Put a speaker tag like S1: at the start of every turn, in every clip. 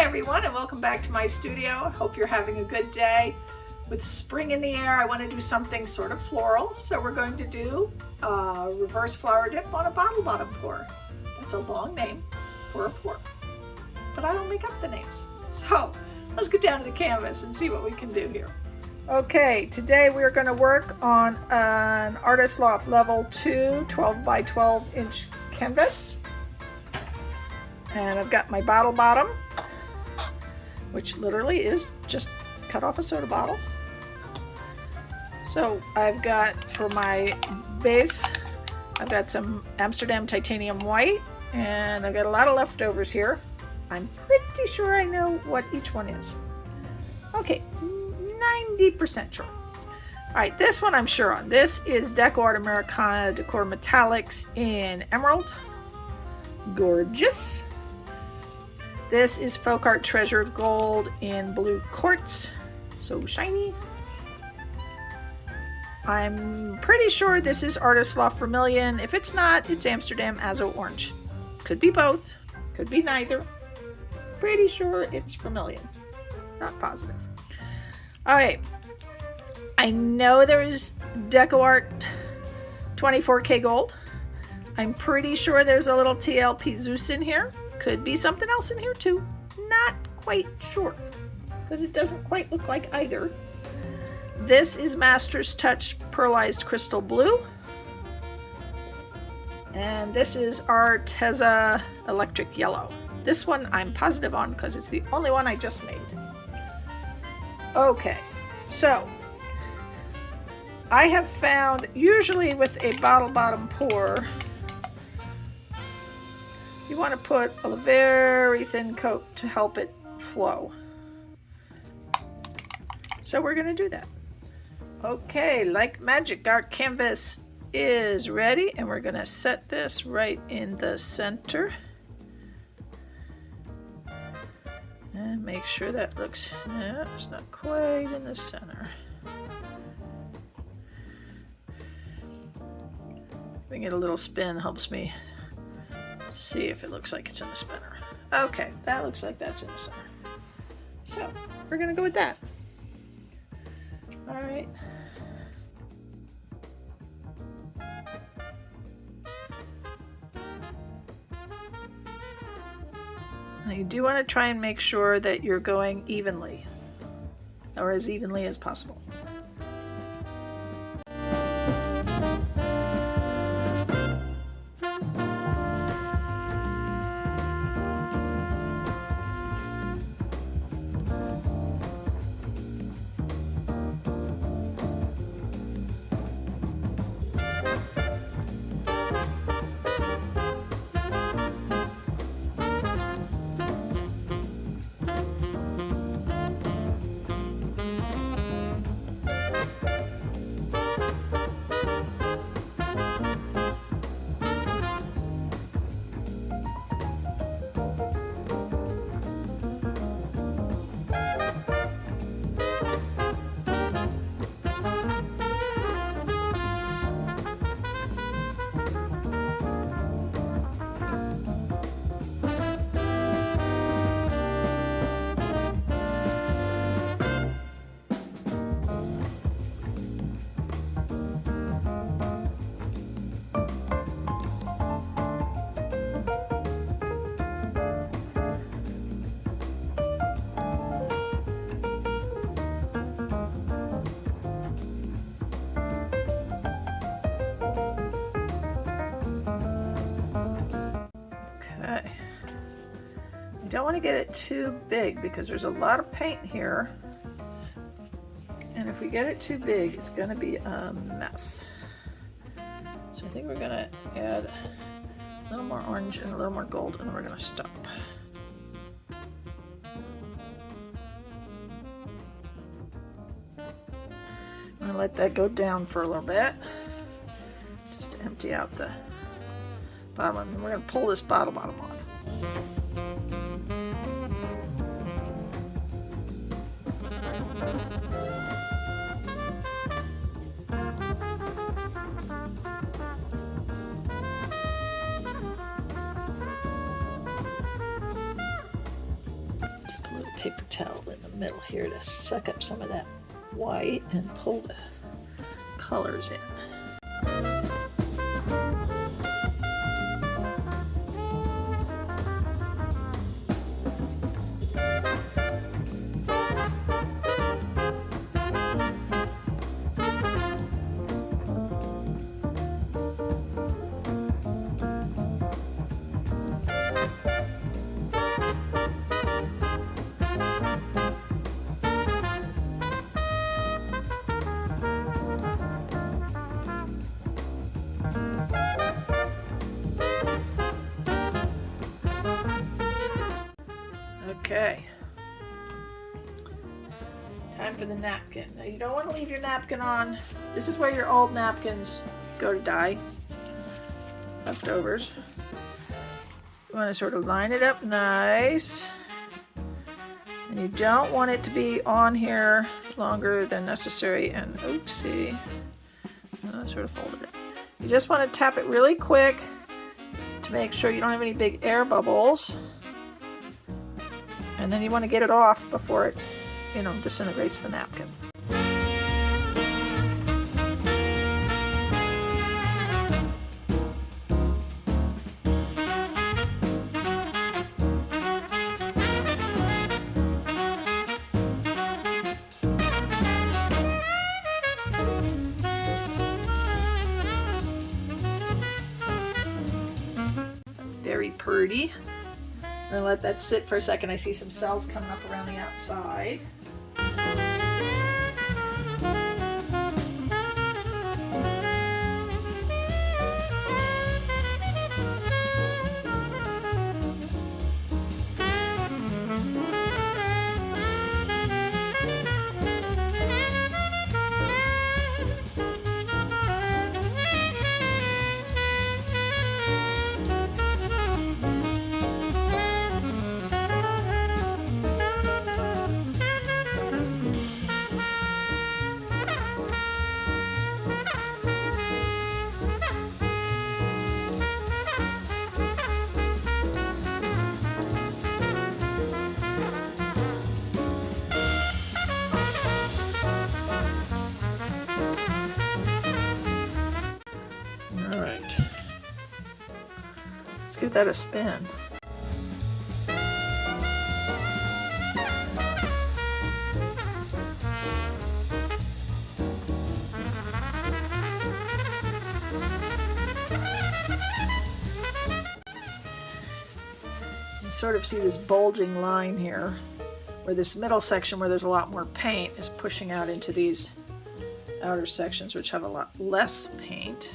S1: Hi everyone, and welcome back to my studio. I hope you're having a good day. With spring in the air, I want to do something sort of floral, so we're going to do a reverse flower dip on a bottle bottom pour. That's a long name for a pour, but I don't make up the names. So let's get down to the canvas and see what we can do here. Okay, today we're going to work on an Artist Loft Level 2 12 by 12 inch canvas. And I've got my bottle bottom, which literally is just cut off a soda bottle. So I've got, for my base, I've got some Amsterdam titanium white, and I've got a lot of leftovers here. I'm pretty sure I know what each one is. Okay, 90% sure. All right, this one I'm sure on. This is Decor Americana Decor Metallics in Emerald. Gorgeous. This is Folk Art Treasure Gold in Blue Quartz. So shiny. I'm pretty sure this is Artist Loft Vermillion. If it's not, it's Amsterdam Azo Orange. Could be both. Could be neither. Pretty sure it's Vermillion. Not positive. Alright. I know there's Deco Art 24K Gold. I'm pretty sure there's a little TLP Zeus in here. Could be something else in here too. Not quite sure, because it doesn't quite look like either. This is Master's Touch Pearlized Crystal Blue. And this is Arteza Electric Yellow. This one I'm positive on because it's the only one I just made. Okay, so I have found, usually with a bottle bottom pour, you want to put a very thin coat to help it flow. So we're going to do that. Okay, like magic, our canvas is ready, and we're going to set this right in the center. And make sure that looks, yeah, it's not quite in the center. Giving it a little spin helps me see if it looks like it's in the center. Okay, that looks like that's in the center. So we're gonna go with that. All right. Now you do want to try and make sure that you're going evenly, or as evenly as possible. Don't want to get it too big because there's a lot of paint here, and if we get it too big it's going to be a mess. So I think we're going to add a little more orange and a little more gold, and then we're going to stop. I'm going to let that go down for a little bit just to empty out the bottom, and we're going to pull this bottle bottom off. paper towel in the middle here to suck up some of that white and pull the colors in. Okay, time for the napkin. Now you don't want to leave your napkin on. This is where your old napkins go to die, leftovers. You want to sort of line it up nice. And you don't want it to be on here longer than necessary. And oopsie, I sort of folded it. You just want to tap it really quick to make sure you don't have any big air bubbles. And then you want to get it off before it, disintegrates the napkin. That's very pretty. I'm going to let that sit for a second. I see some cells coming up around the outside. Let's give that a spin. You sort of see this bulging line here, where this middle section where there's a lot more paint is pushing out into these outer sections which have a lot less paint.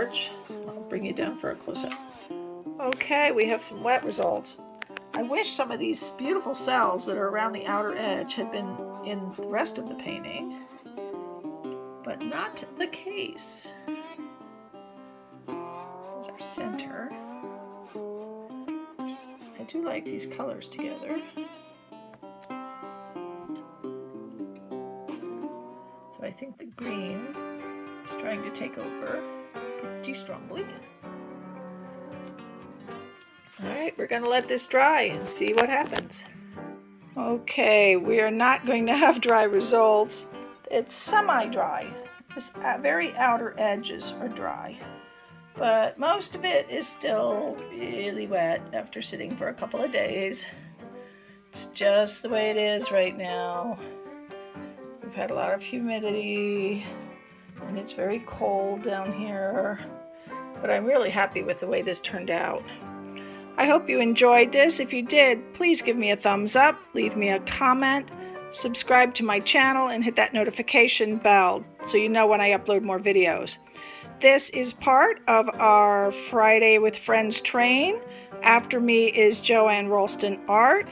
S1: torch. I'll bring you down for a close-up. Okay, we have some wet results. I wish some of these beautiful cells that are around the outer edge had been in the rest of the painting, but not the case. Here's our center. I do like these colors together. So I think the green is trying to take over pretty strongly. Alright, we're going to let this dry and see what happens. Okay, we are not going to have dry results. It's semi-dry. The very outer edges are dry. But most of it is still really wet after sitting for a couple of days. It's just the way it is right now. We've had a lot of humidity and it's very cold down here. But I'm really happy with the way this turned out. I hope you enjoyed this. If you did, please give me a thumbs up, leave me a comment, subscribe to my channel, and hit that notification bell so you know when I upload more videos. This is part of our Friday with Friends train. After me is Joanne Ralston Art.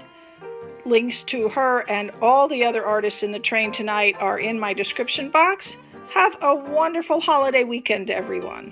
S1: Links to her and all the other artists in the train tonight are in my description box. Have a wonderful holiday weekend, everyone.